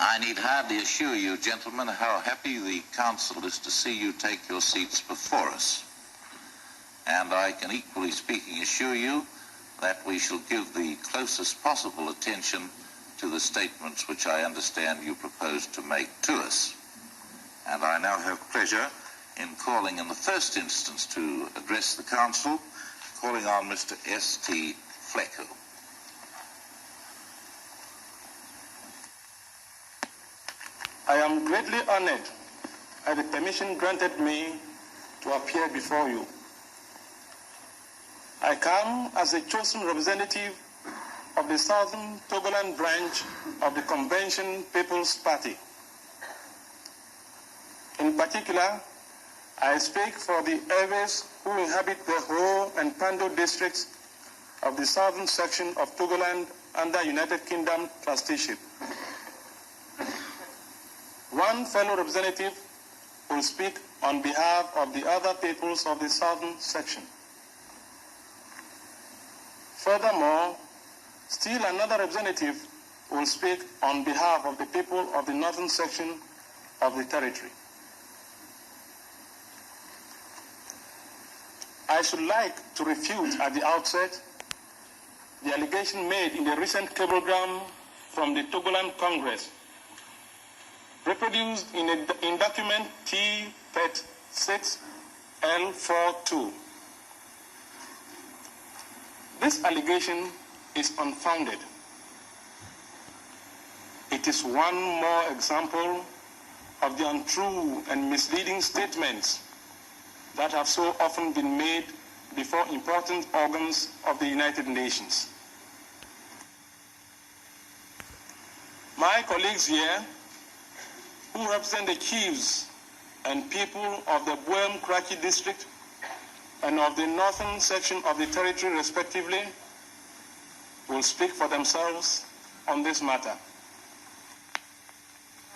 I need hardly assure you, gentlemen, how happy the Council is to see you take your seats before us. And I can equally speaking assure you that we shall give the closest possible attention to the statements which I understand you propose to make to us. And I now have pleasure in calling in the first instance to address the Council, calling on Mr. S.T. Fleco. I am greatly honored at the permission granted me to appear before you. I come as a chosen representative of the Southern Togoland branch of the Convention People's Party. In particular, I speak for the Eves who inhabit the Ho and Pando districts of the southern section of Togoland under United Kingdom trusteeship. One fellow representative will speak on behalf of the other peoples of the southern section. Furthermore, still another representative will speak on behalf of the people of the northern section of the territory. I should like to refute at the outset the allegation made in the recent cablegram from the Togoland Congress, reproduced in document T-PET 6L42. This allegation is unfounded. It is one more example of the untrue and misleading statements that have so often been made before important organs of the United Nations. My colleagues here, who represent the chiefs and people of the Buem Kraki district and of the northern section of the territory respectively, will speak for themselves on this matter.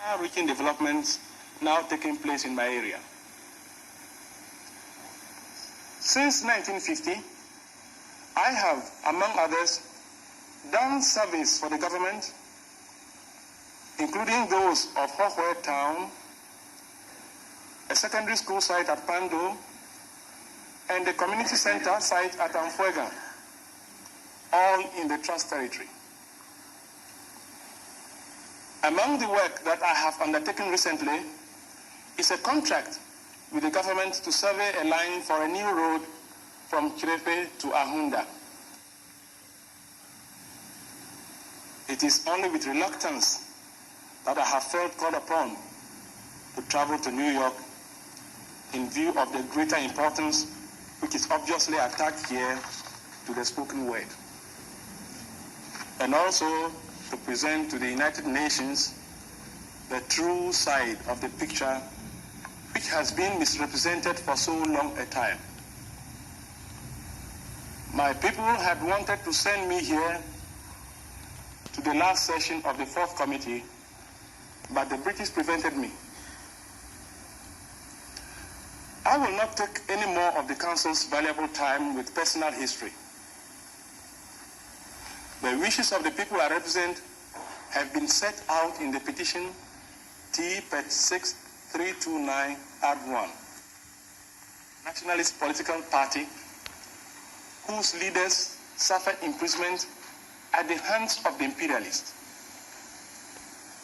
Far-reaching developments now taking place in my area. Since 1950, I have, among others, done service for the government, including those of Hohwe Town, a secondary school site at Pando, and the community center site at Amfuega, all in the Trust Territory. Among the work that I have undertaken recently is a contract with the government to survey a line for a new road from Kirepe to Ahunda. It is only with reluctance that I have felt called upon to travel to New York in view of the greater importance which is obviously attached here to the spoken word, and also to present to the United Nations the true side of the picture which has been misrepresented for so long a time. My people had wanted to send me here to the last session of the fourth committee, but the British prevented me. I will not take any more of the Council's valuable time with personal history. The wishes of the people I represent have been set out in the petition T-PET 6329 Ad 1. Nationalist political party whose leaders suffered imprisonment at the hands of the imperialists,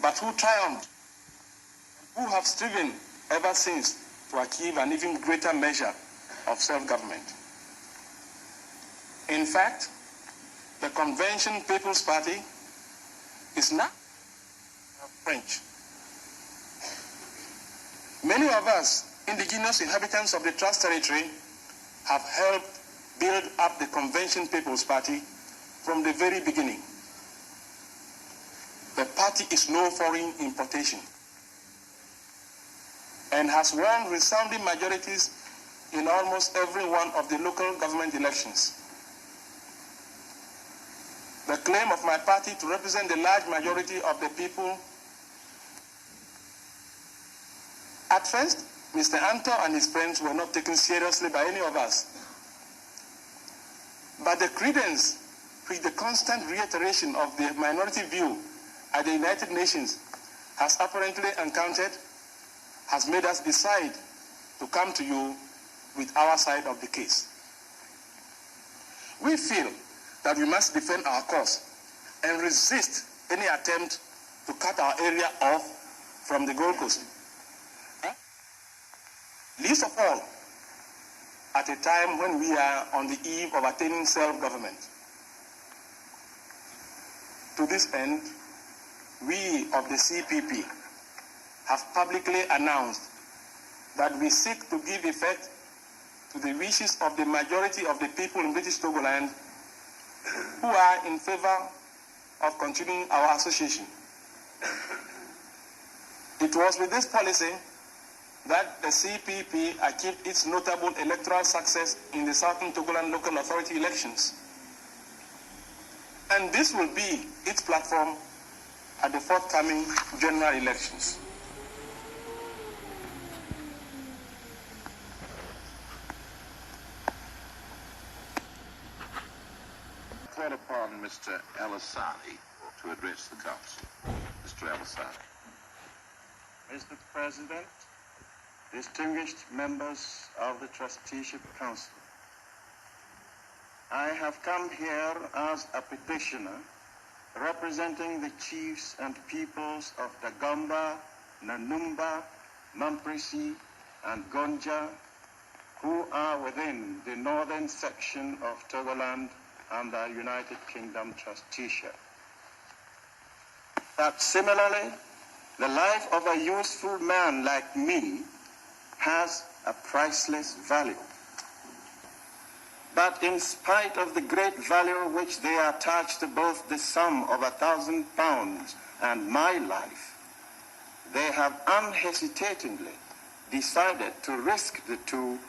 but who triumphed, who have striven ever since to achieve an even greater measure of self-government. In fact, the Convention People's Party is now French. Many of us, indigenous inhabitants of the Trust Territory, have helped build up the Convention People's Party from the very beginning. The party is no foreign importation and has won resounding majorities in almost every one of the local government elections. The claim of my party to represent the large majority of the people. At first, Mr. Anto and his friends were not taken seriously by any of us. But the credence which the constant reiteration of the minority view at the United Nations has apparently encountered has made us decide to come to you with our side of the case. We feel that we must defend our cause and resist any attempt to cut our area off from the Gold Coast. Least of all, at a time when we are on the eve of attaining self-government. To this end, we of the CPP have publicly announced that we seek to give effect to the wishes of the majority of the people in British Togoland who are in favor of continuing our association. It was with this policy that the CPP achieved its notable electoral success in the Southern Togoland local authority elections. And this will be its platform at the forthcoming general elections. Call upon Mr. Alasani to address the Council. Mr. Alasani. Mr. President, distinguished members of the Trusteeship Council, I have come here as a petitioner representing the chiefs and peoples of Dagomba, Nanumba, Mamprisi, and Gonja, who are within the northern section of Togoland under United Kingdom trusteeship. That similarly, the life of a useful man like me has a priceless value. But in spite of the great value which they attach to both the sum of £1,000 and my life, they have unhesitatingly decided to risk the two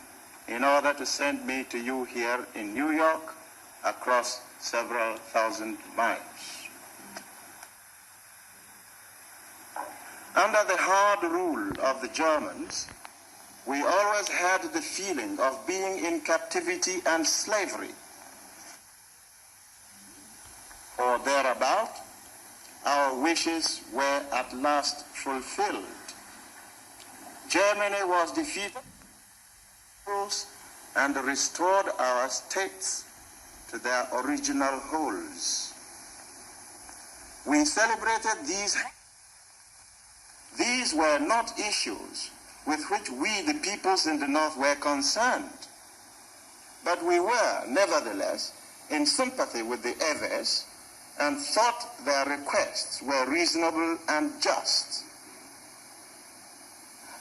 in order to send me to you here in New York across several thousand miles. Under the hard rule of the Germans, we always had the feeling of being in captivity and slavery, or thereabout. Our wishes were at last fulfilled. Germany was defeated and restored our states to their original holds. We celebrated these. These were not issues with which we, the peoples in the North, were concerned. But we were, nevertheless, in sympathy with the Evers and thought their requests were reasonable and just.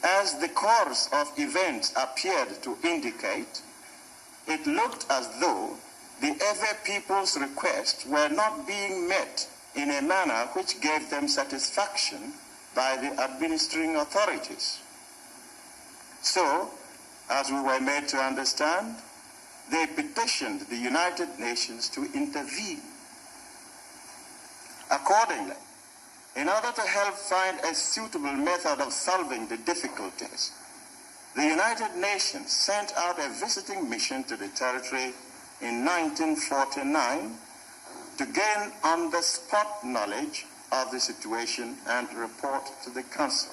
As the course of events appeared to indicate, it looked as though the Ever people's requests were not being met in a manner which gave them satisfaction by the administering authorities. So, as we were made to understand, they petitioned the United Nations to intervene. Accordingly, in order to help find a suitable method of solving the difficulties, the United Nations sent out a visiting mission to the territory in 1949 to gain on-the-spot knowledge of the situation and report to the Council.